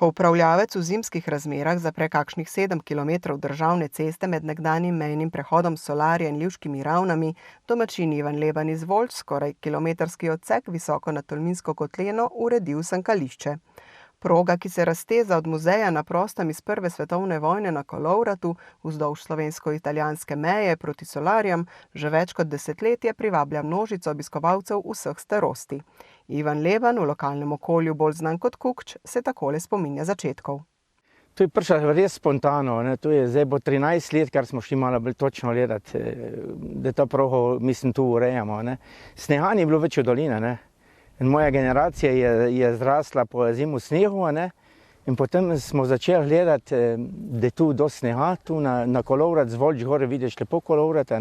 Ko upravljavec v zimskih razmerah zapre kakšnih 7 km državne ceste med nekdanjim mejnim prehodom Solarje in Livškimi ravnami, domačin Ivan Leban iz Volč skoraj kilometrski odsek visoko nad Tolminsko kotleno uredil sankališče. Proga, ki se razteza od muzeja na prostem iz Prve svetovne vojne na Kolovratu vzdolž slovensko-italijanske meje proti Solarjem, že več kot desetletje privablja množico obiskovalcev vseh starosti. Ivan Leban, v lokalnem okolju bolj znan kot Kukč, se takole spominja začetkov. To je prišlo res spontano, to je zdaj bo 13 let, kar smo šli malo bolj točno gledati, da to progo, mislim, tu urejamo. Snega ni bilo več v doline, In moja generacija je zrasla po zimu snehu, in potem smo začeli gledati, da je tu dosti snega, tu na Kolovrat, z Volč gore vidiš lepo Kolovrat,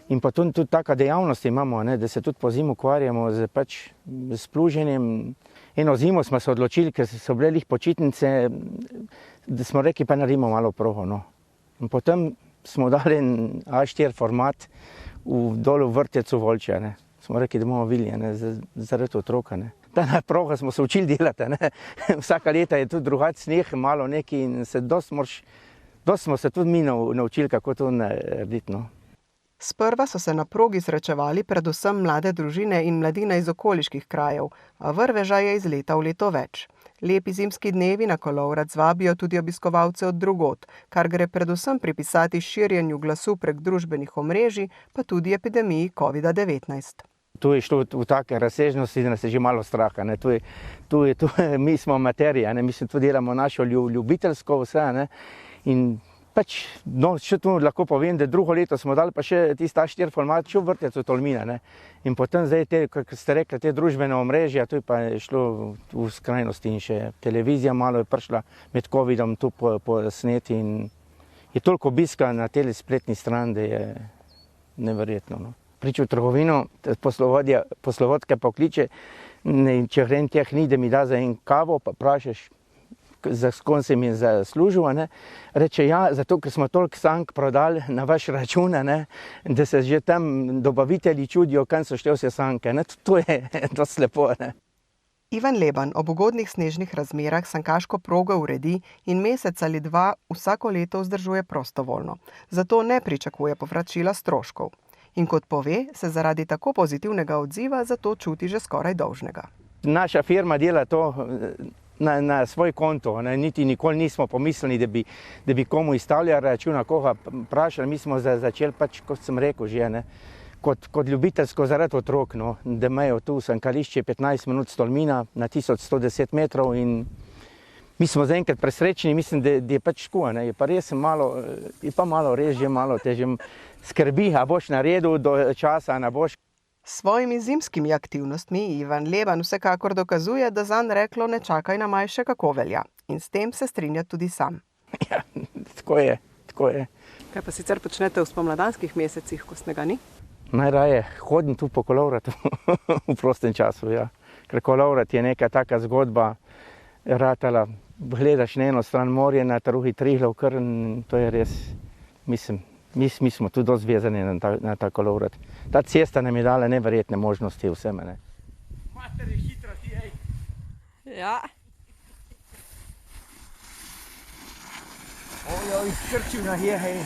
in potem tudi taka dejavnost imamo, da se tudi po zimu ukvarjamo s pluženjem. Eno zimo smo se odločili, ker so bile lih počitnice, da smo rekli, pa naredimo malo progo. In potem smo dali en A4 format dol v vrtecu Volče, Smo rekli, da bomo videli, zaradi otroka. Ta proga smo se učili delati, Vsaka leta je tudi drugačen sneg, malo nekaj in dosti smo se tudi mi naučili, kako to narediti. Sprva so se na progi srečevali predvsem mlade družine in mladina iz okoliških krajev, a vrveža je iz leta v leto več. Lepi zimski dnevi na Kolovrat zvabijo tudi obiskovalce od drugod, kar gre predvsem pripisati širjenju glasu prek družbenih omrežij, pa tudi epidemiji COVID-19. Tu je šlo v take razsežnosti, da nas je že malo straha. Mi smo amaterji, mislim, tu delamo našo ljubiteljsko vse. In še tu lahko povem, da drugo leto smo dali pa še tista A4 format še v vrtecu Tolmina. In potem zdaj, kako ste rekli, te družbene omrežja, tu je pa šlo v skrajnosti in še televizija malo je prišla med covidom tu posneti in je toliko obiska na tej spletni strani, da je neverjetno. Priču v trgovino, poslovodka pokliče, če grem teh ni, da mi da za en kavo, pa vprašaš, za kom se mi je zaslužil, Reče, ja, zato, ker smo toliko sank prodali na vaš račun, da se že tam dobavitelji čudijo, kam so šle vse sanke. To je dosti lepo, Ivan Leban ob ugodnih snežnih razmerah sankaško progo uredi in mesec ali dva vsako leto vzdržuje prostovoljno. Zato ne pričakuje povračila stroškov. In kot pove, se zaradi tako pozitivnega odziva zato čuti že skoraj dolžnega. Naša firma dela to na svoj konto, niti nikoli nismo pomislili, da bi komu izstavljali računa, koga vprašali. Mi smo začeli, kot sem rekel že, kot ljubiteljsko zaradi otrok, da imajo tu sankališče 15 minut s Tolmina na 1110 metrov in mi smo zaenkrat presrečni, mislim, da je ško, je pa res malo res že malo težje skrbi, a boš naredil do časa, a boš. S svojimi zimskimi aktivnostmi Ivan Leban vsekakor dokazuje, da zanj reklo ne čakaj na maj še kako velja. In s tem se strinja tudi sam. Ja, tako je. Kaj pa sicer počnete v spomladanskih mesecih, ko snega ni? Najraje hodim tu po Kolovratu v prostem času, ja. Ker Kolovrat je neka taka zgodba ratala. Gledaš na eno stran morje, na drugi Triglav, to je res, mislim, mi smo tu dosti vezani na ta Kolovrat. Ta cesta nam je dala neverjetne možnosti vsem. Mater je hitra ti, ej. Ja. Oj, skrčil na je, hej.